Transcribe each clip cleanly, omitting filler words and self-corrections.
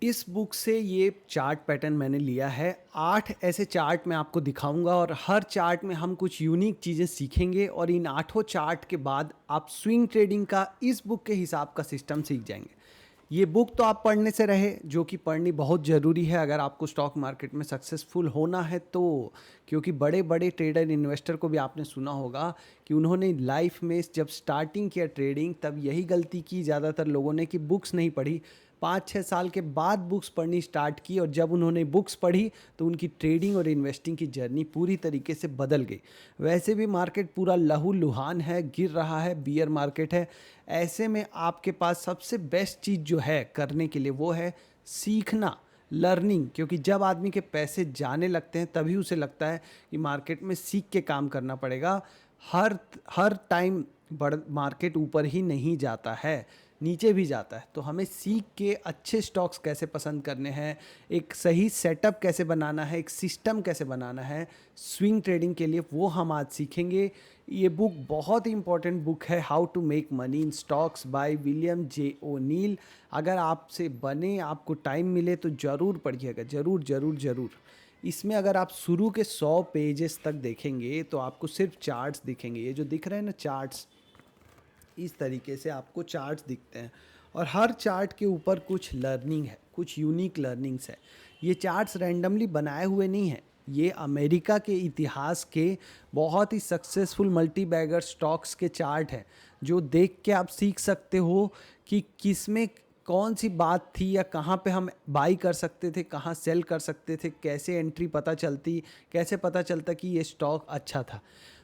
इस बुक से ये चार्ट पैटर्न मैंने लिया है। 8 ऐसे चार्ट मैं आपको दिखाऊंगा और हर चार्ट में हम कुछ यूनिक चीज़ें सीखेंगे और इन आठों चार्ट के बाद आप स्विंग ट्रेडिंग का इस बुक के हिसाब का सिस्टम सीख जाएंगे। ये बुक तो आप पढ़ने से रहे, जो कि पढ़नी बहुत ज़रूरी है अगर आपको स्टॉक मार्केट में सक्सेसफुल होना है तो। क्योंकि बड़े बड़े ट्रेडर इन्वेस्टर को भी आपने सुना होगा कि उन्होंने लाइफ में जब स्टार्टिंग किया ट्रेडिंग तब यही गलती की ज़्यादातर लोगों ने कि बुक्स नहीं पढ़ी। 5-6 साल के बाद बुक्स पढ़नी स्टार्ट की और जब उन्होंने बुक्स पढ़ी तो उनकी ट्रेडिंग और इन्वेस्टिंग की जर्नी पूरी तरीके से बदल गई। वैसे भी मार्केट पूरा लहूलुहान है, गिर रहा है, बियर मार्केट है। ऐसे में आपके पास सबसे बेस्ट चीज़ जो है करने के लिए वो है सीखना, लर्निंग। क्योंकि जब आदमी के पैसे जाने लगते हैं तभी उसे लगता है कि मार्केट में सीख के काम करना पड़ेगा। हर हर टाइम बड़ मार्केट ऊपर ही नहीं जाता है, नीचे भी जाता है। तो हमें सीख के अच्छे स्टॉक्स कैसे पसंद करने हैं, एक सही सेटअप कैसे बनाना है, एक सिस्टम कैसे बनाना है स्विंग ट्रेडिंग के लिए, वो हम आज सीखेंगे। ये बुक बहुत ही इंपॉर्टेंट बुक है, how to make money in stocks by William J O'Neil. अगर आपसे बने, आपको टाइम मिले तो ज़रूर पढ़िएगा, ज़रूर ज़रूर ज़रूर। इसमें अगर आप शुरू के 100 पेजेस तक देखेंगे तो आपको सिर्फ चार्ट्स दिखेंगे। ये जो दिख रहे हैं ना चार्ट्स, इस तरीके से आपको चार्ट्स दिखते हैं और हर चार्ट के ऊपर कुछ लर्निंग है, कुछ यूनिक लर्निंग्स है। ये चार्ट्स रैंडमली बनाए हुए नहीं हैं, ये अमेरिका के इतिहास के बहुत ही सक्सेसफुल मल्टी बैगर स्टॉक्स के चार्ट हैं जो देख के आप सीख सकते हो कि किस में कौन सी बात थी या कहाँ पे हम बाई कर सकते थे, कहाँ सेल कर सकते थे, कैसे एंट्री पता चलती, कैसे पता चलता कि ये स्टॉक अच्छा था।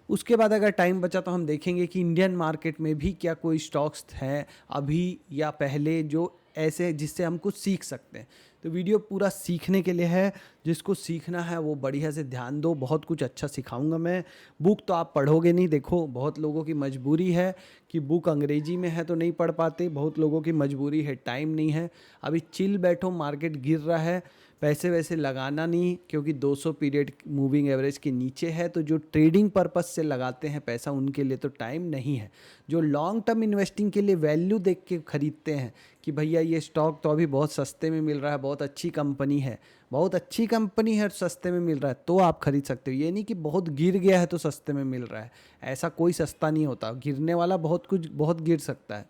उसके बाद अगर टाइम बचा तो हम देखेंगे कि इंडियन मार्केट में भी क्या कोई स्टॉक्स हैं अभी या पहले जो ऐसे जिससे हम कुछ सीख सकते हैं। तो वीडियो पूरा सीखने के लिए है, जिसको सीखना है वो बढ़िया से ध्यान दो, बहुत कुछ अच्छा सिखाऊंगा मैं। बुक तो आप पढ़ोगे नहीं, देखो बहुत लोगों की मजबूरी है कि बुक अंग्रेजी में है तो नहीं पढ़ पाते, बहुत लोगों की मजबूरी है टाइम नहीं है। अभी चिल बैठो, मार्केट गिर रहा है, पैसे वैसे लगाना नहीं क्योंकि 200 पीरियड मूविंग एवरेज के नीचे है। तो जो ट्रेडिंग पर्पस से लगाते हैं पैसा उनके लिए तो टाइम नहीं है। जो लॉन्ग टर्म इन्वेस्टिंग के लिए वैल्यू देख के खरीदते हैं कि भैया ये स्टॉक तो अभी बहुत सस्ते में मिल रहा है, बहुत अच्छी कंपनी है, बहुत अच्छी कंपनी है, सस्ते में मिल रहा है तो आप खरीद सकते हो। ये नहीं कि बहुत गिर गया है तो सस्ते में मिल रहा है, ऐसा कोई सस्ता नहीं होता। गिरने वाला बहुत कुछ बहुत गिर सकता है।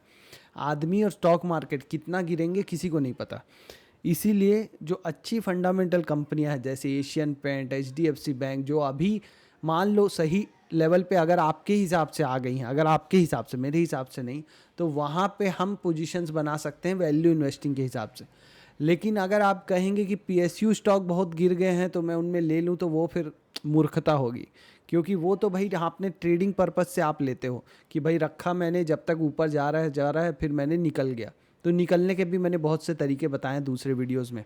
आदमी और स्टॉक मार्केट कितना गिरेंगे किसी को नहीं पता। इसीलिए जो अच्छी फंडामेंटल कंपनियां हैं जैसे एशियन पेंट, एचडीएफसी बैंक, जो अभी मान लो सही लेवल पे अगर आपके हिसाब से आ गई हैं, अगर आपके हिसाब से, मेरे हिसाब से नहीं, तो वहाँ पे हम पोजीशंस बना सकते हैं वैल्यू इन्वेस्टिंग के हिसाब से। लेकिन अगर आप कहेंगे कि पीएसयू स्टॉक बहुत गिर गए हैं तो मैं उनमें ले लूँ, तो वो फिर मूर्खता होगी। क्योंकि वो तो भाई आपने ट्रेडिंग पर्पज से आप लेते हो कि भाई रखा मैंने, जब तक ऊपर जा रहा है फिर मैंने निकल गया। तो निकलने के भी मैंने बहुत से तरीके बताए हैं दूसरे वीडियोस में।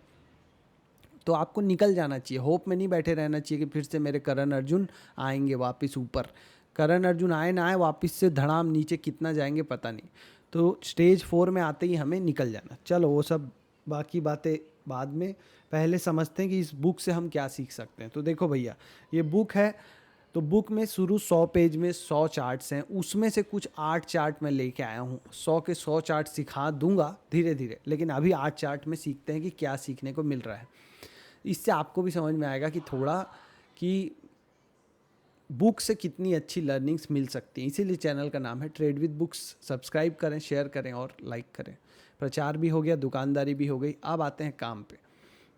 तो आपको निकल जाना चाहिए, होप में नहीं बैठे रहना चाहिए कि फिर से मेरे करण अर्जुन आएंगे वापस ऊपर। करण अर्जुन आए ना आए, वापस से धड़ाम नीचे कितना जाएंगे पता नहीं। तो स्टेज 4 में आते ही हमें निकल जाना। चलो वो सब बाकी बातें बाद में, पहले समझते हैं कि इस बुक से हम क्या सीख सकते हैं। तो देखो भैया, ये बुक है, तो बुक में शुरू 100 पेज में 100 चार्ट्स हैं, उसमें से कुछ 8 चार्ट मैं लेके आया हूँ। 100 के 100 चार्ट सिखा दूंगा धीरे धीरे, लेकिन अभी 8 चार्ट में सीखते हैं कि क्या सीखने को मिल रहा है। इससे आपको भी समझ में आएगा कि थोड़ा कि बुक से कितनी अच्छी लर्निंग्स मिल सकती हैं। इसीलिए चैनल का नाम है ट्रेड विद बुक्स। सब्सक्राइब करें, शेयर करें और लाइक करें। प्रचार भी हो गया, दुकानदारी भी हो गई, अब आते हैं काम पे।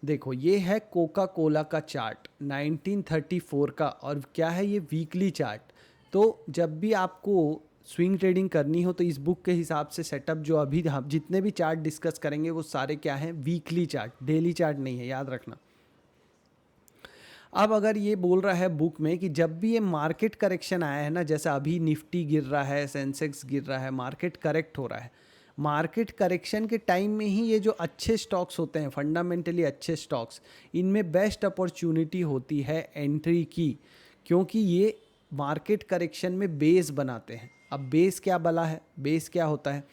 देखो ये है कोका कोला का चार्ट 1934 का, और क्या है ये वीकली चार्ट। तो जब भी आपको स्विंग ट्रेडिंग करनी हो तो इस बुक के हिसाब से सेटअप, जो अभी हम जितने भी चार्ट डिस्कस करेंगे वो सारे क्या हैं, वीकली चार्ट, डेली चार्ट नहीं है, याद रखना। अब अगर ये बोल रहा है बुक में कि जब भी ये मार्केट करेक्शन आया है ना, जैसे अभी निफ्टी गिर रहा है, सेंसेक्स गिर रहा है, मार्केट करेक्ट हो रहा है, मार्केट करेक्शन के टाइम में ही ये जो अच्छे स्टॉक्स होते हैं, फंडामेंटली अच्छे स्टॉक्स, इनमें बेस्ट अपॉर्चुनिटी होती है एंट्री की। क्योंकि ये मार्केट करेक्शन में बेस बनाते हैं। अब बेस क्या बला है, बेस क्या होता है,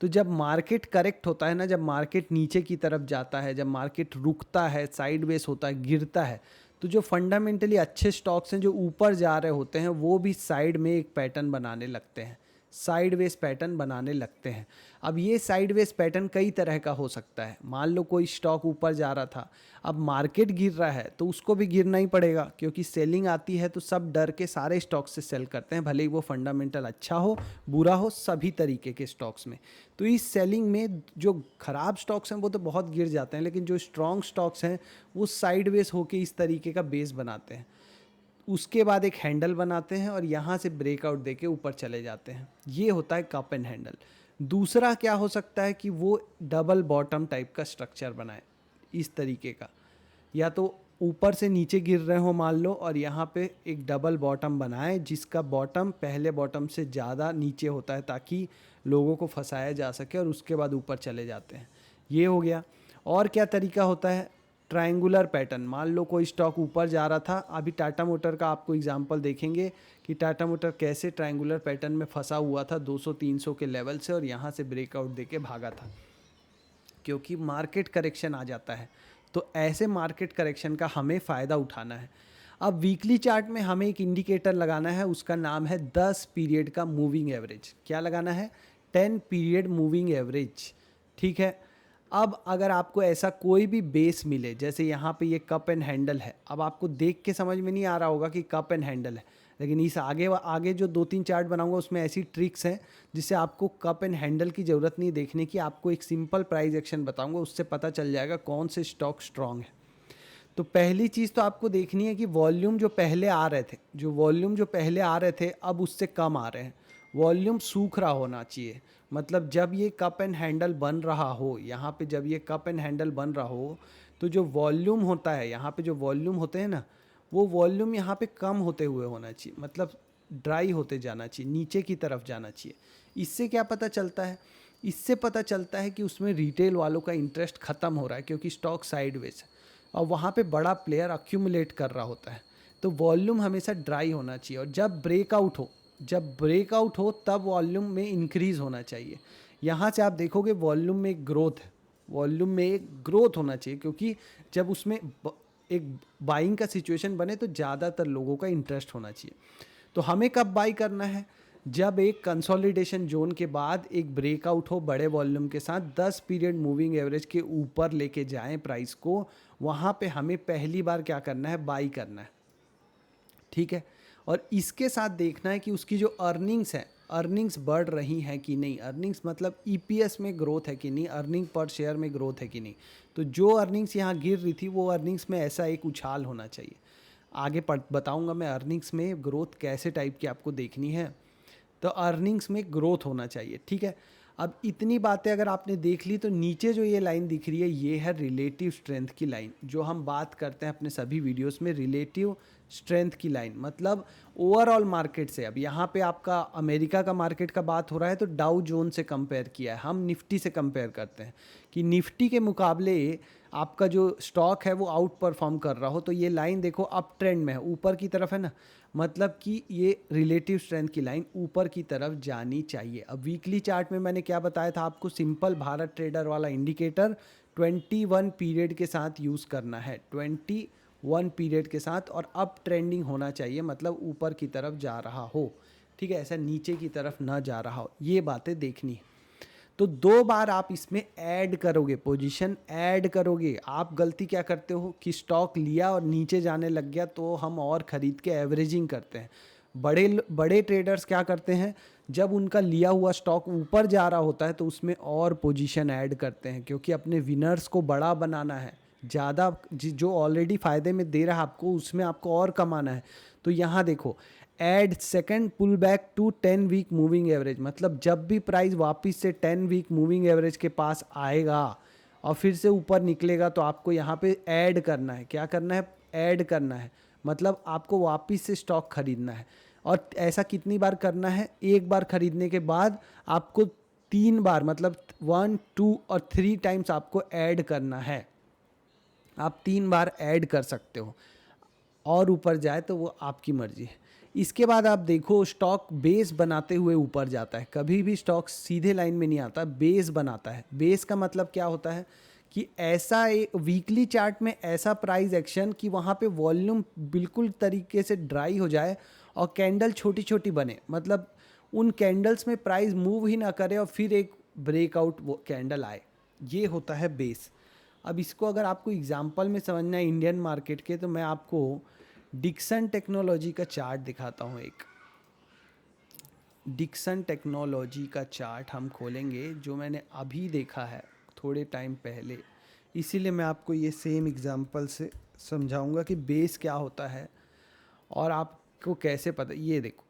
तो जब मार्केट करेक्ट होता है ना, जब मार्केट नीचे की तरफ जाता है, जब मार्केट रुकता है, साइड वेस होता है, गिरता है, तो जो फंडामेंटली अच्छे स्टॉक्स हैं जो ऊपर जा रहे होते हैं वो भी साइड में एक पैटर्न बनाने लगते हैं। साइडवेज पैटर्न बनाने लगते हैं। अब ये साइडवेज पैटर्न कई तरह का हो सकता है। मान लो कोई स्टॉक ऊपर जा रहा था, अब मार्केट गिर रहा है तो उसको भी गिरना ही पड़ेगा, क्योंकि सेलिंग आती है तो सब डर के सारे स्टॉक से सेल करते हैं, भले ही वो फंडामेंटल अच्छा हो बुरा हो, सभी तरीके के स्टॉक्स में। तो इस सेलिंग में जो खराब स्टॉक्स हैं वो तो बहुत गिर जाते हैं, लेकिन जो स्ट्रॉन्ग स्टॉक्स हैं वो साइडवेज होके इस तरीके का बेस बनाते हैं। उसके बाद एक हैंडल बनाते हैं और यहाँ से ब्रेकआउट देके ऊपर चले जाते हैं। ये होता है कप एंड हैंडल। दूसरा क्या हो सकता है कि वो डबल बॉटम टाइप का स्ट्रक्चर बनाए इस तरीके का, या तो ऊपर से नीचे गिर रहे हो मान लो और यहाँ पे एक डबल बॉटम बनाए जिसका बॉटम पहले बॉटम से ज़्यादा नीचे होता है, ताकि लोगों को फंसाया जा सके और उसके बाद ऊपर चले जाते हैं। ये हो गया। और क्या तरीका होता है, ट्रायंगुलर पैटर्न। मान लो कोई स्टॉक ऊपर जा रहा था, अभी टाटा मोटर का आपको एग्जांपल देखेंगे कि टाटा मोटर कैसे ट्रायंगुलर पैटर्न में फंसा हुआ था 200-300 के लेवल से, और यहाँ से ब्रेकआउट देके भागा था, क्योंकि मार्केट करेक्शन आ जाता है। तो ऐसे मार्केट करेक्शन का हमें फ़ायदा उठाना है। अब वीकली चार्ट में हमें एक इंडिकेटर लगाना है, उसका नाम है 10 पीरियड का मूविंग एवरेज। क्या लगाना है? 10 पीरियड मूविंग एवरेज। ठीक है। अब अगर आपको ऐसा कोई भी बेस मिले, जैसे यहाँ पे ये कप एंड हैंडल है, अब आपको देख के समझ में नहीं आ रहा होगा कि कप एंड हैंडल है, लेकिन इस आगे आगे जो 2-3 चार्ट बनाऊंगा उसमें ऐसी ट्रिक्स हैं जिससे आपको कप एंड हैंडल की ज़रूरत नहीं देखने की। आपको एक सिंपल प्राइस एक्शन बताऊंगा, उससे पता चल जाएगा कौन से स्टॉक स्ट्रांग है। तो पहली चीज़ तो आपको देखनी है कि वॉल्यूम जो पहले आ रहे थे, अब उससे कम आ रहे हैं। वॉल्यूम सूख रहा होना चाहिए, मतलब जब ये कप एंड हैंडल बन रहा हो, यहाँ पे जब ये कप एंड हैंडल बन रहा हो तो जो वॉल्यूम होता है, यहाँ पे जो वॉल्यूम होते हैं ना, वो वॉल्यूम यहाँ पे कम होते हुए होना चाहिए, मतलब ड्राई होते जाना चाहिए, नीचे की तरफ जाना चाहिए। इससे क्या पता चलता है? इससे पता चलता है कि उसमें रिटेल वालों का इंटरेस्ट ख़त्म हो रहा है, क्योंकि स्टॉक साइडवेज है और वहाँ पे बड़ा प्लेयर अक्यूमुलेट कर रहा होता है। तो वॉल्यूम हमेशा ड्राई होना चाहिए, और जब ब्रेकआउट हो तब वॉल्यूम में इंक्रीज़ होना चाहिए। यहाँ से आप देखोगे वॉल्यूम में एक ग्रोथ होना चाहिए, क्योंकि जब उसमें एक बाइंग का सिचुएशन बने तो ज़्यादातर लोगों का इंटरेस्ट होना चाहिए। तो हमें कब बाई करना है? जब एक कंसोलिडेशन जोन के बाद एक ब्रेकआउट हो बड़े वॉल्यूम के साथ, 10 पीरियड मूविंग एवरेज के ऊपर लेके जाएं प्राइस को, वहाँ पे हमें पहली बार क्या करना है? बाई करना है। ठीक है। और इसके साथ देखना है कि उसकी जो अर्निंग्स है, अर्निंग्स बढ़ रही हैं कि नहीं, अर्निंग्स मतलब ईपीएस में ग्रोथ है कि नहीं, अर्निंग पर शेयर में ग्रोथ है कि नहीं। तो जो अर्निंग्स यहाँ गिर रही थी वो अर्निंग्स में ऐसा एक उछाल होना चाहिए। आगे बताऊंगा मैं अर्निंग्स में ग्रोथ कैसे टाइप की आपको देखनी है। तो अर्निंग्स में ग्रोथ होना चाहिए। ठीक है। अब इतनी बातें अगर आपने देख ली तो नीचे जो ये लाइन दिख रही है ये है रिलेटिव स्ट्रेंथ की लाइन, जो हम बात करते हैं अपने सभी वीडियोस में, रिलेटिव स्ट्रेंथ की लाइन मतलब ओवरऑल मार्केट से। अब यहाँ पे आपका अमेरिका का मार्केट का बात हो रहा है तो डाउ जोन से कंपेयर किया है, हम निफ्टी से कंपेयर करते हैं कि निफ्टी के मुकाबले आपका जो स्टॉक है वो आउट परफॉर्म कर रहा हो। तो ये लाइन देखो अप ट्रेंड में है, ऊपर की तरफ है ना, मतलब कि ये रिलेटिव स्ट्रेंथ की लाइन ऊपर की तरफ जानी चाहिए। अब वीकली चार्ट में मैंने क्या बताया था आपको? सिंपल भारत ट्रेडर वाला इंडिकेटर 21 पीरियड के साथ यूज़ करना है, 21 पीरियड के साथ, और अप ट्रेंडिंग होना चाहिए, मतलब ऊपर की तरफ जा रहा हो। ठीक है, ऐसा नीचे की तरफ ना जा रहा हो, ये बातें देखनी है। तो 2 बार आप इसमें ऐड करोगे, पोजीशन ऐड करोगे। आप गलती क्या करते हो कि स्टॉक लिया और नीचे जाने लग गया तो हम और ख़रीद के एवरेजिंग करते हैं। बड़े ट्रेडर्स क्या करते हैं, जब उनका लिया हुआ स्टॉक ऊपर जा रहा होता है तो उसमें और पोजीशन ऐड करते हैं, क्योंकि अपने विनर्स को बड़ा बनाना है, ज़्यादा जो ऑलरेडी फ़ायदे में दे रहा है आपको उसमें आपको और कमाना है। तो यहाँ देखो, add second pull back to 10 week moving average, मतलब जब भी प्राइस वापस से 10 वीक मूविंग एवरेज के पास आएगा और फिर से ऊपर निकलेगा तो आपको यहाँ पे ऐड करना है। क्या करना है? ऐड करना है, मतलब आपको वापस से स्टॉक खरीदना है। और ऐसा कितनी बार करना है? एक बार खरीदने के बाद आपको 3 बार, मतलब 1, 2 और 3 टाइम्स आपको ऐड करना है। आप 3 बार ऐड कर सकते हो, और ऊपर जाए तो वो आपकी मर्जी है। इसके बाद आप देखो स्टॉक बेस बनाते हुए ऊपर जाता है, कभी भी स्टॉक सीधे लाइन में नहीं आता, बेस बनाता है। बेस का मतलब क्या होता है कि ऐसा एक वीकली चार्ट में ऐसा प्राइस एक्शन कि वहाँ पे वॉल्यूम बिल्कुल तरीके से ड्राई हो जाए और कैंडल छोटी छोटी बने, मतलब उन कैंडल्स में प्राइस मूव ही ना करे और फिर एक ब्रेकआउट वो कैंडल आए, ये होता है बेस। अब इसको अगर आपको एग्जांपल में समझना है इंडियन मार्केट के, तो मैं आपको डिक्सन टेक्नोलॉजी का चार्ट दिखाता हूँ। एक डिक्सन टेक्नोलॉजी का चार्ट हम खोलेंगे, जो मैंने अभी देखा है थोड़े टाइम पहले, इसीलिए मैं आपको ये सेम एग्जांपल से समझाऊंगा कि बेस क्या होता है और आपको कैसे पता। ये देखो,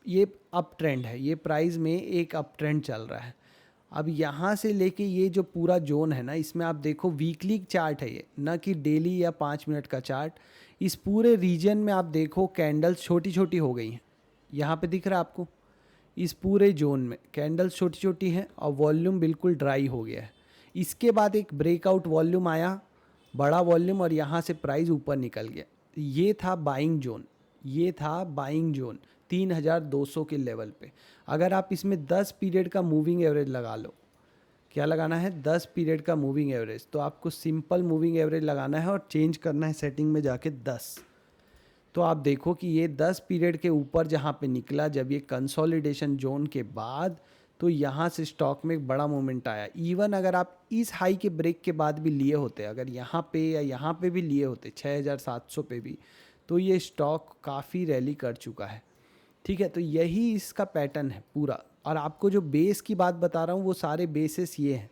ये अप ट्रेंड है, ये प्राइस में एक अप ट्रेंड चल रहा है। अब यहाँ से लेके ये जो पूरा जोन है ना, इसमें आप देखो वीकली चार्ट है ये, ना कि डेली या 5 मिनट का चार्ट। इस पूरे रीजन में आप देखो कैंडल्स छोटी छोटी हो गई हैं, यहाँ पे दिख रहा है आपको। इस पूरे जोन में कैंडल्स छोटी छोटी हैं और वॉल्यूम बिल्कुल ड्राई हो गया है। इसके बाद एक ब्रेकआउट वॉल्यूम आया, बड़ा वॉल्यूम, और यहाँ से प्राइस ऊपर निकल गया। ये था बाइंग जोन, ये था बाइंग जोन 3200 के लेवल पे। अगर आप इसमें 10 पीरियड का मूविंग एवरेज लगा लो, क्या लगाना है, 10 पीरियड का मूविंग एवरेज, तो आपको सिंपल मूविंग एवरेज लगाना है और चेंज करना है सेटिंग में जाके 10। तो आप देखो कि ये 10 पीरियड के ऊपर जहाँ पे निकला, जब ये कंसोलिडेशन जोन के बाद, तो यहाँ से स्टॉक में एक बड़ा मोमेंट आया। इवन अगर आप इस हाई के ब्रेक के बाद भी लिए होते, अगर यहाँ पे या यहाँ पे भी लिए होते 6700 पे भी, तो ये स्टॉक काफ़ी रैली कर चुका है। ठीक है, तो यही इसका पैटर्न है पूरा। और आपको जो बेस की बात बता रहा हूँ, वो सारे बेसिस ये हैं।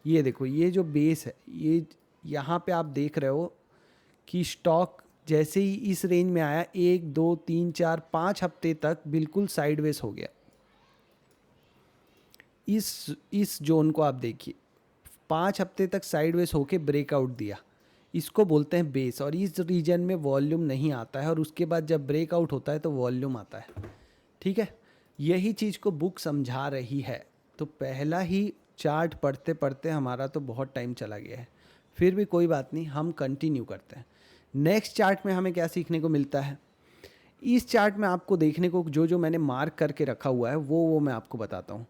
ये देखो, ये जो बेस है, ये यहाँ पे आप देख रहे हो कि स्टॉक जैसे ही इस रेंज में आया, 1 2 3 4 5 हफ्ते तक बिल्कुल साइडवेज हो गया। इस जोन को आप देखिए, 5 हफ्ते तक साइडवेज होके ब्रेकआउट दिया, इसको बोलते हैं बेस। और इस रीजन में वॉल्यूम नहीं आता है, और उसके बाद जब ब्रेकआउट होता है तो वॉल्यूम आता है। ठीक है, यही चीज़ को बुक समझा रही है। तो पहला ही चार्ट पढ़ते पढ़ते हमारा तो बहुत टाइम चला गया है, फिर भी कोई बात नहीं, हम कंटिन्यू करते हैं। नेक्स्ट चार्ट में हमें क्या सीखने को मिलता है। इस चार्ट में आपको देखने को जो मैंने मार्क करके रखा हुआ है, वो मैं आपको बताता हूँ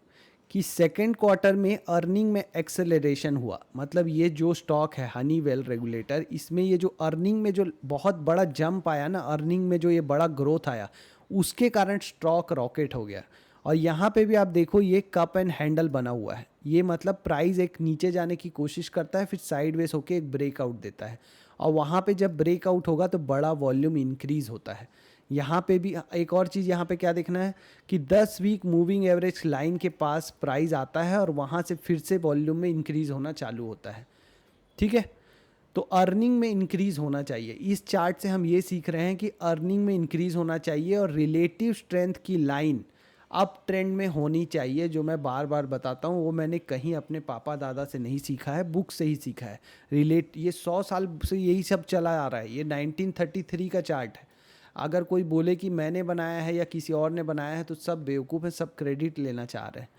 कि सेकेंड क्वार्टर में अर्निंग में एक्सेलरेशन हुआ। मतलब ये जो स्टॉक है हनीवेल रेगुलेटर, इसमें ये जो अर्निंग में जो बहुत बड़ा जंप आया ना, अर्निंग में जो ये बड़ा ग्रोथ आया, उसके कारण स्टॉक रॉकेट हो गया। और यहाँ पे भी आप देखो, ये कप एंड हैंडल बना हुआ है। ये मतलब प्राइस एक नीचे जाने की कोशिश करता है, फिर साइडवेज होके एक ब्रेकआउट देता है, और वहाँ पे जब ब्रेकआउट होगा तो बड़ा वॉल्यूम इंक्रीज होता है। यहाँ पे भी एक और चीज़ यहाँ पे क्या देखना है कि 10 वीक मूविंग एवरेज लाइन के पास प्राइस आता है, और वहाँ से फिर से वॉल्यूम में इंक्रीज होना चालू होता है। ठीक है, तो अर्निंग में इंक्रीज होना चाहिए। इस चार्ट से हम ये सीख रहे हैं कि अर्निंग में इंक्रीज होना चाहिए, और रिलेटिव स्ट्रेंथ की लाइन अप ट्रेंड में होनी चाहिए। जो मैं बार बार बताता हूँ, वो मैंने कहीं अपने पापा दादा से नहीं सीखा है, बुक से ही सीखा है। ये 100 साल से यही सब चला आ रहा है। ये 1933 का चार्ट है। अगर कोई बोले कि मैंने बनाया है या किसी और ने बनाया है, तो सब बेवकूफ़ है, सब क्रेडिट लेना चाह रहे हैं।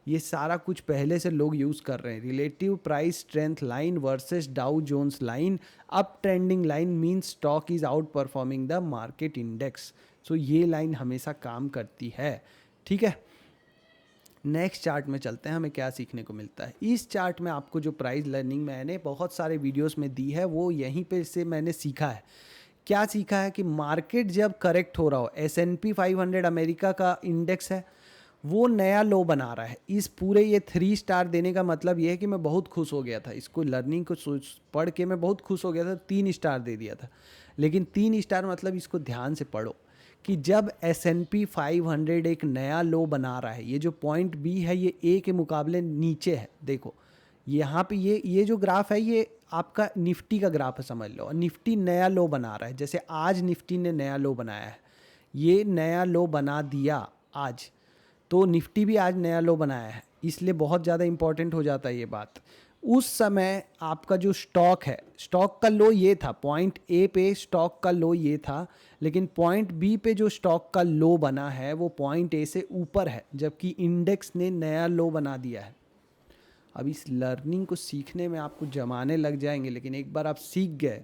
ये सारा कुछ पहले से लोग यूज़ कर रहे हैं। Relative price strength line versus Dow Jones line, up trending line means stock is outperforming the market index. So ये लाइन हमेशा काम करती है। ठीक है, नेक्स्ट चार्ट में चलते हैं, हमें क्या सीखने को मिलता है। इस चार्ट में आपको जो प्राइस लर्निंग मैंने बहुत सारे वीडियोस में दी है, वो यहीं पे से मैंने सीखा है। क्या सीखा है कि मार्केट जब करेक्ट हो रहा हो, S&P 500 अमेरिका का इंडेक्स है, वो नया लो बना रहा है। इस पूरे ये 3 स्टार देने का मतलब ये है कि मैं बहुत खुश हो गया था, इसको लर्निंग को पढ़ के मैं बहुत खुश हो गया था, 3 स्टार दे दिया था। लेकिन 3 स्टार मतलब इसको ध्यान से पढ़ो कि जब S&P 500 एक नया लो बना रहा है, ये जो पॉइंट बी है ये ए के मुकाबले नीचे है। देखो यहाँ पे ये जो ग्राफ है, ये आपका निफ्टी का ग्राफ है, समझ लो। निफ्टी नया लो बना रहा है, जैसे आज निफ्टी ने नया लो बनाया है, ये नया लो बना दिया आज, तो निफ्टी भी आज नया लो बनाया है। इसलिए बहुत ज़्यादा इंपॉर्टेंट हो जाता है ये बात। उस समय आपका जो स्टॉक है, स्टॉक का लो ये था, पॉइंट ए पे स्टॉक का लो ये था, लेकिन पॉइंट बी पे जो स्टॉक का लो बना है वो पॉइंट ए से ऊपर है, जबकि इंडेक्स ने नया लो बना दिया है। अब इस लर्निंग को सीखने में आपको जमाने लग जाएंगे, लेकिन एक बार आप सीख गए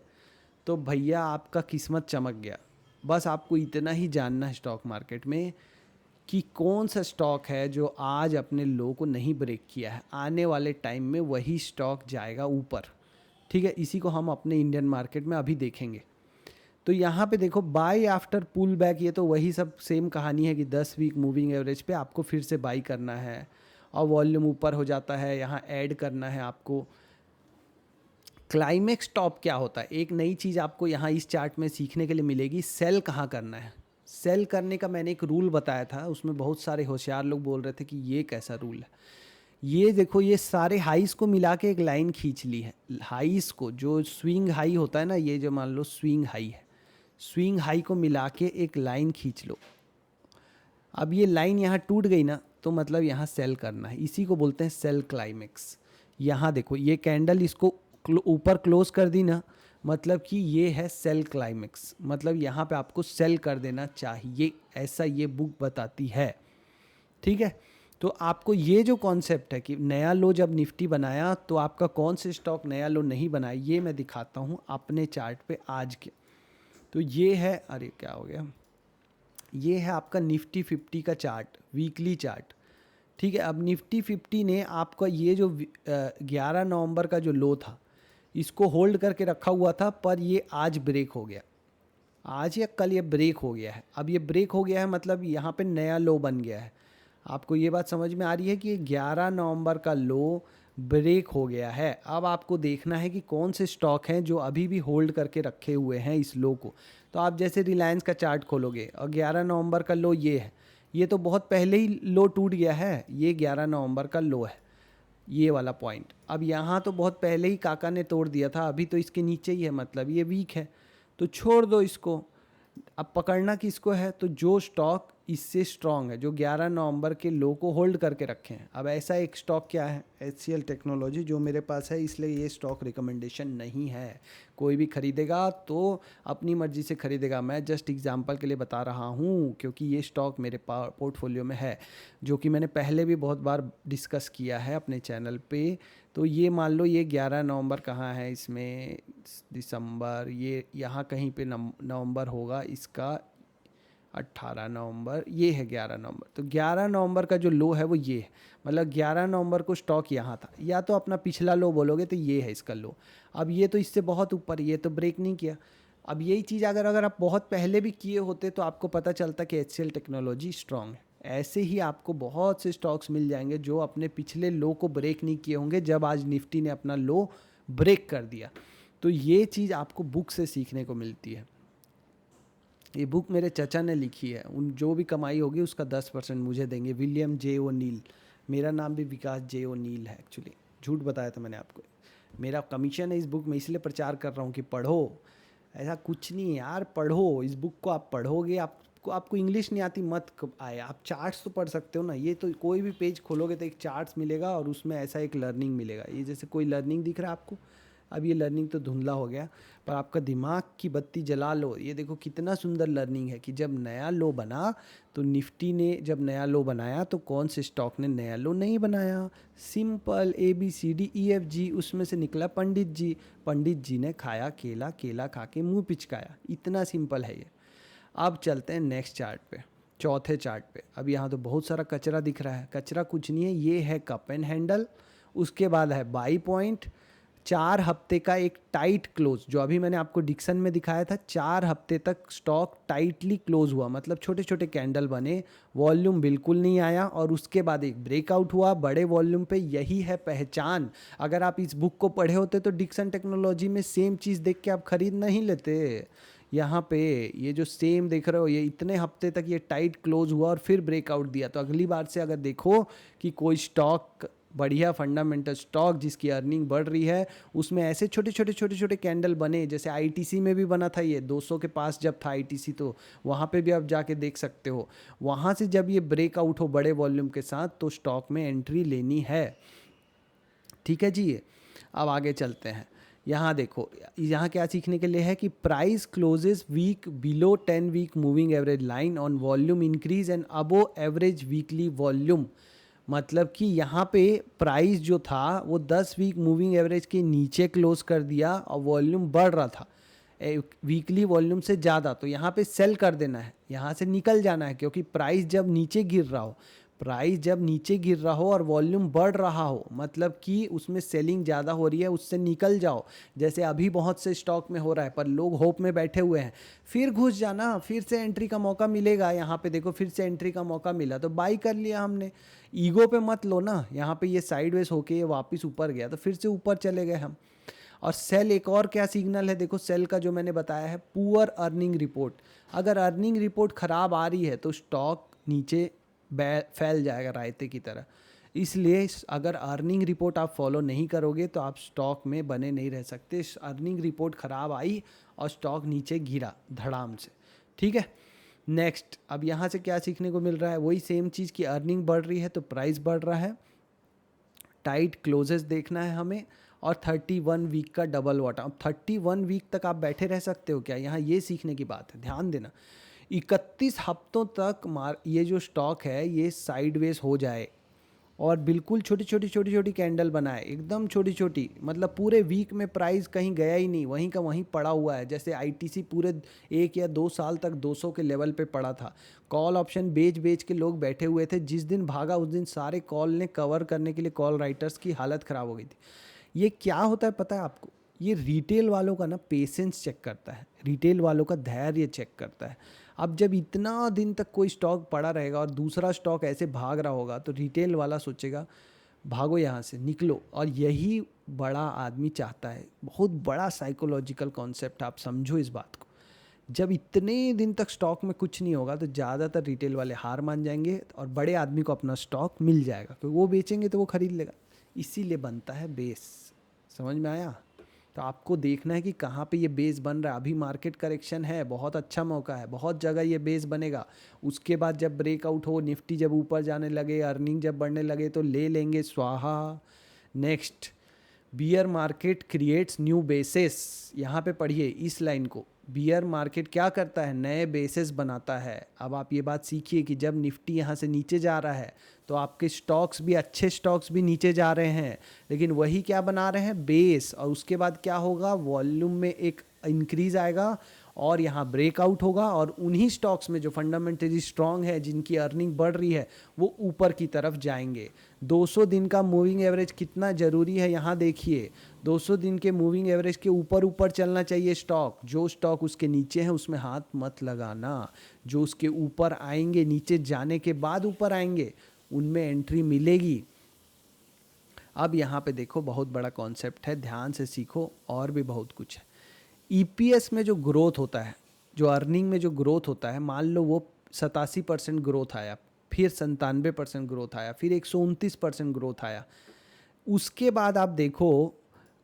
तो भैया आपका किस्मत चमक गया। बस आपको इतना ही जानना है स्टॉक मार्केट में कि कौन सा स्टॉक है जो आज अपने लो को नहीं ब्रेक किया है, आने वाले टाइम में वही स्टॉक जाएगा ऊपर। ठीक है, इसी को हम अपने इंडियन मार्केट में अभी देखेंगे। तो यहाँ पे देखो बाय आफ्टर पुल बैक, ये तो वही सब सेम कहानी है कि 10 वीक मूविंग एवरेज पे आपको फिर से बाई करना है और वॉल्यूम ऊपर हो जाता है, यहाँ ऐड करना है आपको। क्लाइमेक्स टॉप क्या होता है, एक नई चीज़ आपको यहाँ इस चार्ट में सीखने के लिए मिलेगी, सेल कहाँ करना है। सेल करने का मैंने एक रूल बताया था, उसमें बहुत सारे होशियार लोग बोल रहे थे कि ये कैसा रूल है। ये देखो, ये सारे हाईस को मिला के एक लाइन खींच ली है। हाईस को, जो स्विंग हाई होता है ना, ये जो मान लो स्विंग हाई है, स्विंग हाई को मिला के एक लाइन खींच लो। अब ये लाइन यहाँ टूट गई ना, तो मतलब यहाँ सेल करना है, इसी को बोलते हैं सेल क्लाइमेक्स। यहाँ देखो ये कैंडल इसको ऊपर क्लोज कर दी ना, मतलब कि ये है सेल क्लाइमेक्स, मतलब यहाँ पे आपको सेल कर देना चाहिए, ऐसा ये बुक बताती है। ठीक है, तो आपको ये जो कॉन्सेप्ट है कि नया लो जब निफ्टी बनाया तो आपका कौन से स्टॉक नया लो नहीं बनाया, ये मैं दिखाता हूँ अपने चार्ट पे आज के। तो ये है, अरे क्या हो गया, ये है आपका निफ्टी 50 का चार्ट, वीकली चार्ट। ठीक है, अब निफ्टी 50 ने आपका ये जो 11 नवंबर का जो लो था, इसको होल्ड करके रखा हुआ था, पर ये आज ब्रेक हो गया, आज या कल ये ब्रेक हो गया है। अब ये ब्रेक हो गया है मतलब यहाँ पे नया लो बन गया है। आपको ये बात समझ में आ रही है कि 11 नवंबर का लो ब्रेक हो गया है। अब आपको देखना है कि कौन से स्टॉक हैं जो अभी भी होल्ड करके रखे हुए हैं इस लो को। तो आप जैसे रिलायंस का चार्ट खोलोगे और 11 नवंबर का लो ये है, ये तो बहुत पहले ही लो टूट गया है, ये 11 नवंबर का लो है, ये वाला पॉइंट। अब यहाँ तो बहुत पहले ही काका ने तोड़ दिया था, अभी तो इसके नीचे ही है, मतलब ये वीक है, तो छोड़ दो इसको। अब पकड़ना किसको है, तो जो स्टॉक इससे स्ट्रांग है, जो 11 नवंबर के लो को होल्ड करके रखे हैं। अब ऐसा एक स्टॉक क्या है, HCL टेक्नोलॉजी, जो मेरे पास है, इसलिए ये स्टॉक रिकमेंडेशन नहीं है। कोई भी खरीदेगा तो अपनी मर्जी से खरीदेगा, मैं जस्ट एग्जांपल के लिए बता रहा हूँ, क्योंकि ये स्टॉक मेरे पोर्टफोलियो में है, जो कि मैंने पहले भी बहुत बार डिस्कस किया है अपने चैनल पे। तो ये मान लो ये 11 नवंबर कहाँ है, इसमें दिसंबर, ये यहाँ कहीं पे नवंबर होगा इसका, 18 नवंबर, ये है 11 नवंबर। तो 11 नवंबर का जो लो है वो ये है, मतलब 11 नवंबर को स्टॉक यहाँ था, या तो अपना पिछला लो बोलोगे तो ये है इसका लो। अब ये तो इससे बहुत ऊपर, ये तो ब्रेक नहीं किया। अब यही चीज़ अगर आप बहुत पहले भी किए होते तो आपको पता चलता कि HCL टेक्नोलॉजी स्ट्रांग है। ऐसे ही आपको बहुत से स्टॉक्स मिल जाएंगे जो अपने पिछले लो को ब्रेक नहीं किए होंगे, जब आज निफ्टी ने अपना लो ब्रेक कर दिया। तो ये चीज़ आपको बुक से सीखने को मिलती है। ये बुक मेरे चचा ने लिखी है, उन जो भी कमाई होगी उसका 10% मुझे देंगे, विलियम जे ओ नील। मेरा नाम भी विकास जे ओ नील है एक्चुअली, झूठ बताया था मैंने आपको। मेरा कमीशन है इस बुक में, इसलिए प्रचार कर रहा हूँ कि पढ़ो। ऐसा कुछ नहीं है यार, पढ़ो इस बुक को, आप पढ़ोगे, आपको इंग्लिश नहीं आती मत आए, आप चार्ट्स तो पढ़ सकते हो ना। ये तो कोई भी पेज खोलोगे तो एक चार्ट्स मिलेगा और उसमें ऐसा एक लर्निंग मिलेगा। ये जैसे कोई लर्निंग दिख रहा है आपको, अब ये लर्निंग तो धुंधला हो गया, पर आपका दिमाग की बत्ती जला लो। ये देखो कितना सुंदर लर्निंग है कि जब नया लो बना तो निफ्टी ने जब नया लो बनाया तो कौन से स्टॉक ने नया लो नहीं बनाया। सिंपल ABCDEFG, उसमें से निकला पंडित जी। पंडित जी ने खाया केला, केला खा के मुँह पिचकाया, इतना सिंपल है ये। अब चलते हैं नेक्स्ट चार्ट पे, चौथे चार्ट पे। अब यहाँ तो बहुत सारा कचरा दिख रहा है, कचरा कुछ नहीं है, ये है कप एंड हैंडल, उसके बाद है बाई पॉइंट, 4 हफ्ते का एक टाइट क्लोज, जो अभी मैंने आपको डिक्शन में दिखाया था। 4 हफ्ते तक स्टॉक टाइटली क्लोज हुआ, मतलब छोटे छोटे कैंडल बने, वॉल्यूम बिल्कुल नहीं आया, और उसके बाद एक ब्रेकआउट हुआ बड़े वॉल्यूम पे। यही है पहचान। अगर आप इस बुक को पढ़े होते तो डिक्सन टेक्नोलॉजी में सेम चीज़ देख के आप खरीद नहीं लेते। यहाँ पे ये जो सेम देख रहे हो, ये इतने हफ्ते तक ये टाइट क्लोज हुआ और फिर ब्रेकआउट दिया। तो अगली बार से अगर देखो कि कोई स्टॉक बढ़िया फंडामेंटल स्टॉक जिसकी अर्निंग बढ़ रही है, उसमें ऐसे छोटे छोटे कैंडल बने, जैसे ITC में भी बना था, ये 200 के पास जब था ITC, तो वहाँ पे भी आप जाके देख सकते हो। वहाँ से जब ये ब्रेकआउट हो बड़े वॉल्यूम के साथ तो स्टॉक में एंट्री लेनी है। ठीक है जी। अब आगे चलते हैं। यहाँ देखो, यहाँ क्या सीखने के लिए है कि price closes week below 10 week moving average line on volume increase and above average weekly volume. मतलब कि यहाँ पे प्राइस जो था वो 10 वीक मूविंग एवरेज के नीचे क्लोज कर दिया और वॉल्यूम बढ़ रहा था वीकली वॉल्यूम से ज़्यादा, तो यहाँ पे सेल कर देना है, यहाँ से निकल जाना है, क्योंकि प्राइस जब नीचे गिर रहा हो, प्राइस जब नीचे गिर रहा हो और वॉल्यूम बढ़ रहा हो, मतलब कि उसमें सेलिंग ज़्यादा हो रही है, उससे निकल जाओ। जैसे अभी बहुत से स्टॉक में हो रहा है, पर लोग होप में बैठे हुए हैं, फिर घुस जाना, फिर से एंट्री का मौका मिलेगा। यहाँ पे देखो फिर से एंट्री का मौका मिला तो बाई कर लिया हमने। ईगो पे मत लो ना, यहाँ पे ये साइडवेज होके ये वापस ऊपर गया तो फिर से ऊपर चले गए हम। और सेल एक और क्या सिग्नल है, देखो सेल का जो मैंने बताया है, पुअर अर्निंग रिपोर्ट। अगर अर्निंग रिपोर्ट खराब आ रही है तो स्टॉक नीचे फैल जाएगा रायते की तरह। इसलिए अगर अर्निंग रिपोर्ट आप फॉलो नहीं करोगे तो आप स्टॉक में बने नहीं रह सकते। अर्निंग रिपोर्ट खराब आई और स्टॉक नीचे गिरा धड़ाम से, ठीक है। नेक्स्ट, अब यहाँ से क्या सीखने को मिल रहा है, वही सेम चीज़ की अर्निंग बढ़ रही है तो प्राइस बढ़ रहा है। टाइट क्लोजेस देखना है हमें, और 31 वीक का डबल बॉटम। अब 31 वीक तक आप बैठे रह सकते हो क्या, यहाँ ये सीखने की बात है, ध्यान देना। 31 हफ्तों तक ये जो स्टॉक है ये साइडवेज हो जाए और बिल्कुल छोटी छोटी छोटी छोटी कैंडल बनाए, एकदम छोटी छोटी, मतलब पूरे वीक में प्राइस कहीं गया ही नहीं, वहीं का वहीं पड़ा हुआ है। जैसे आईटीसी पूरे 1 या 2 साल तक 200 के लेवल पे पड़ा था, कॉल ऑप्शन बेच बेच के लोग बैठे हुए थे। जिस दिन भागा उस दिन सारे कॉल ने कवर करने के लिए कॉल राइटर्स की हालत ख़राब हो गई थी। ये क्या होता है पता है आपको, ये रिटेल वालों का ना पेशेंस चेक करता है, रिटेल वालों का धैर्य चेक करता है। अब जब इतना दिन तक कोई स्टॉक पड़ा रहेगा और दूसरा स्टॉक ऐसे भाग रहा होगा तो रिटेल वाला सोचेगा भागो यहाँ से, निकलो। और यही बड़ा आदमी चाहता है, बहुत बड़ा साइकोलॉजिकल कॉन्सेप्ट, आप समझो इस बात को। जब इतने दिन तक स्टॉक में कुछ नहीं होगा तो ज़्यादातर रिटेल वाले हार मान जाएंगे और बड़े आदमी को अपना स्टॉक मिल जाएगा, क्योंकि वो बेचेंगे तो वो खरीद लेगा। इसीलिए बनता है बेस, समझ में आया। तो आपको देखना है कि कहाँ पे ये बेस बन रहा है। अभी मार्केट करेक्शन है, बहुत अच्छा मौका है, बहुत जगह ये बेस बनेगा। उसके बाद जब ब्रेकआउट हो, निफ्टी जब ऊपर जाने लगे, अर्निंग जब बढ़ने लगे तो ले लेंगे स्वाहा। Next, beer market creates new basis. यहाँ पे पढ़िए इस लाइन को, बियर मार्केट क्या करता है, नए बेसिस बनाता है। अब आप ये बात सीखिए कि जब निफ्टी यहाँ से नीचे जा रहा है तो आपके स्टॉक्स भी, अच्छे स्टॉक्स भी नीचे जा रहे हैं, लेकिन वही क्या बना रहे हैं, बेस। और उसके बाद क्या होगा, वॉल्यूम में एक इंक्रीज आएगा और यहाँ ब्रेकआउट होगा और उन्हीं स्टॉक्स में जो फंडामेंटली स्ट्रांग है, जिनकी अर्निंग बढ़ रही है, वो ऊपर की तरफ जाएंगे। 200 दिन का मूविंग एवरेज कितना ज़रूरी है यहाँ देखिए। 200 दिन के मूविंग एवरेज के ऊपर ऊपर चलना चाहिए स्टॉक। जो स्टॉक उसके नीचे है उसमें हाथ मत लगाना, जो उसके ऊपर आएंगे, नीचे जाने के बाद ऊपर आएंगे, उनमें एंट्री मिलेगी। अब यहाँ पे देखो बहुत बड़ा कॉन्सेप्ट है, ध्यान से सीखो, और भी बहुत कुछ है। ईपीएस में जो ग्रोथ होता है, जो अर्निंग में जो ग्रोथ होता है, मान लो वो 87% ग्रोथ आया, फिर 97% ग्रोथ आया, फिर 129% ग्रोथ आया। उसके बाद आप देखो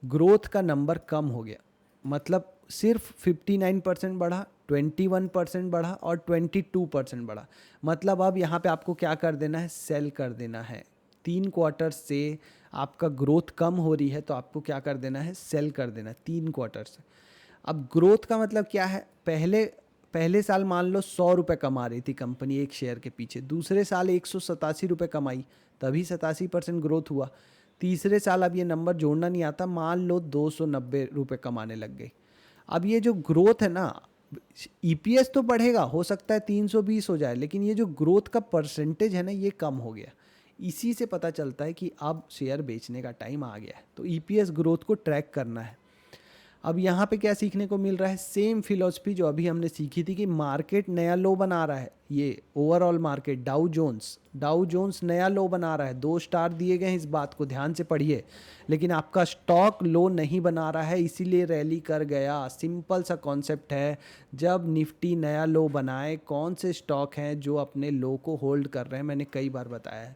ग्रोथ का नंबर कम हो गया, मतलब सिर्फ 59% बढ़ा, 21% बढ़ा और 22% बढ़ा। मतलब अब यहाँ पे आपको क्या कर देना है, सेल कर देना है। 3 क्वार्टर से आपका ग्रोथ कम हो रही है तो आपको क्या कर देना है, सेल कर देना है 3 क्वार्टर से। अब ग्रोथ का मतलब क्या है, पहले साल मान लो 100 रुपये कमा रही थी कंपनी एक शेयर के पीछे, दूसरे साल 187 रुपये कमाई, तभी 87% ग्रोथ हुआ। तीसरे साल अब ये नंबर जोड़ना नहीं आता, मान लो 290 रुपये कमाने लग गई। अब ये जो ग्रोथ है ना, ईपीएस तो बढ़ेगा, हो सकता है 320 हो जाए, लेकिन ये जो ग्रोथ का परसेंटेज है ना, ये कम हो गया। इसी से पता चलता है कि अब शेयर बेचने का टाइम आ गया है। तो ईपीएस ग्रोथ को ट्रैक करना है। अब यहाँ पे क्या सीखने को मिल रहा है, सेम फिलॉसफी जो अभी हमने सीखी थी कि मार्केट नया लो बना रहा है। ये ओवरऑल मार्केट, डाउ जोन्स नया लो बना रहा है। 2 स्टार दिए गए हैं, इस बात को ध्यान से पढ़िए। लेकिन आपका स्टॉक लो नहीं बना रहा है, इसीलिए रैली कर गया। सिंपल सा कॉन्सेप्ट है, जब निफ्टी नया लो बनाए, कौन से स्टॉक हैं जो अपने लो को होल्ड कर रहे हैं, मैंने कई बार बताया है।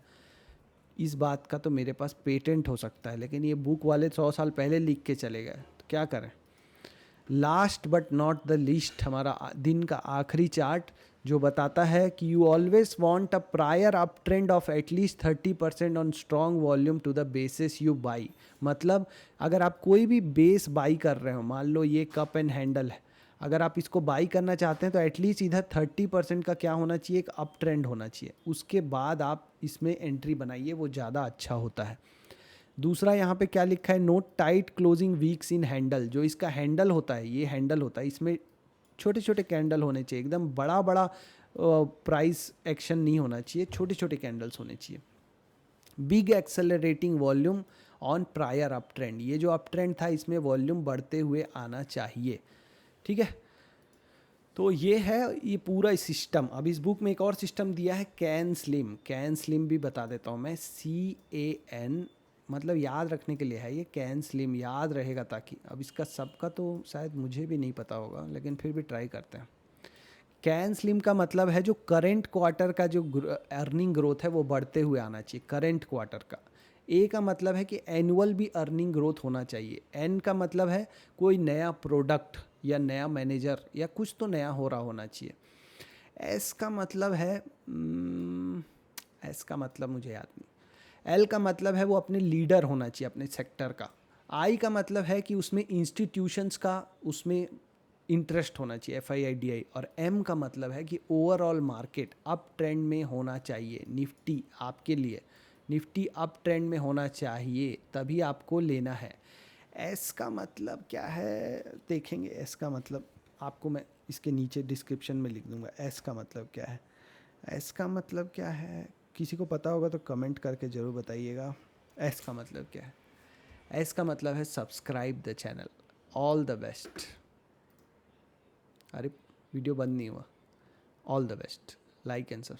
इस बात का तो मेरे पास पेटेंट हो सकता है, लेकिन ये बुक वाले 100 साल पहले लिख के चले गए, तो क्या करें। Last but not the least, हमारा दिन का आखिरी चार्ट जो बताता है कि you always want a prior up trend of at least 30% on strong volume to the basis you buy. मतलब अगर आप कोई भी बेस बाई कर रहे हो, मान लो ये कप एंड हैंडल है, अगर आप इसको बाई करना चाहते हैं तो एटलीस्ट इधर 30% का क्या होना चाहिए, एक अप ट्रेंड होना चाहिए। उसके बाद आप इसमें एंट्री बनाइए, वो ज़्यादा अच्छा होता है। दूसरा यहाँ पे क्या लिखा है, note tight closing weeks in handle. जो इसका हैंडल होता है, ये हैंडल होता है, इसमें छोटे छोटे कैंडल होने चाहिए, एकदम बड़ा बड़ा प्राइस एक्शन नहीं होना चाहिए, छोटे छोटे कैंडल्स होने चाहिए। Big accelerating volume on prior up trend, ये जो अप ट्रेंड था इसमें वॉल्यूम बढ़ते हुए आना चाहिए, ठीक है। तो ये है ये पूरा सिस्टम। अब इस बुक में एक और सिस्टम दिया है कैन स्लिम, कैन स्लिम भी बता देता हूँ मैं, CAN, मतलब याद रखने के लिए है ये, कैन स्लिम याद रहेगा ताकि, अब इसका सबका तो शायद मुझे भी नहीं पता होगा लेकिन फिर भी ट्राई करते हैं। कैन स्लिम का मतलब है जो करेंट क्वार्टर का जो अर्निंग ग्रोथ है वो बढ़ते हुए आना चाहिए, करेंट क्वार्टर का। ए का मतलब है कि एनुअल भी अर्निंग ग्रोथ होना चाहिए। एन का मतलब है कोई नया प्रोडक्ट या नया मैनेजर या कुछ तो नया हो रहा होना चाहिए। एस का मतलब है एस का मतलब मुझे याद नहीं। एल का मतलब है वो अपने लीडर होना चाहिए अपने सेक्टर का। आई का मतलब है कि उसमें इंस्टीट्यूशंस का उसमें इंटरेस्ट होना चाहिए, FIIDI। और एम का मतलब है कि ओवरऑल मार्केट अप ट्रेंड में होना चाहिए। निफ्टी आपके लिए, निफ्टी अप ट्रेंड में होना चाहिए तभी आपको लेना है। एस का मतलब क्या है देखेंगे, एस का मतलब आपको मैं इसके नीचे डिस्क्रिप्शन में लिख दूंगा। एस का मतलब क्या है, एस का मतलब क्या है, किसी को पता होगा तो कमेंट करके ज़रूर बताइएगा। एस का मतलब क्या है, एस का मतलब है subscribe the channel. All the best. अरे वीडियो बंद नहीं हुआ। All the best, like and subscribe.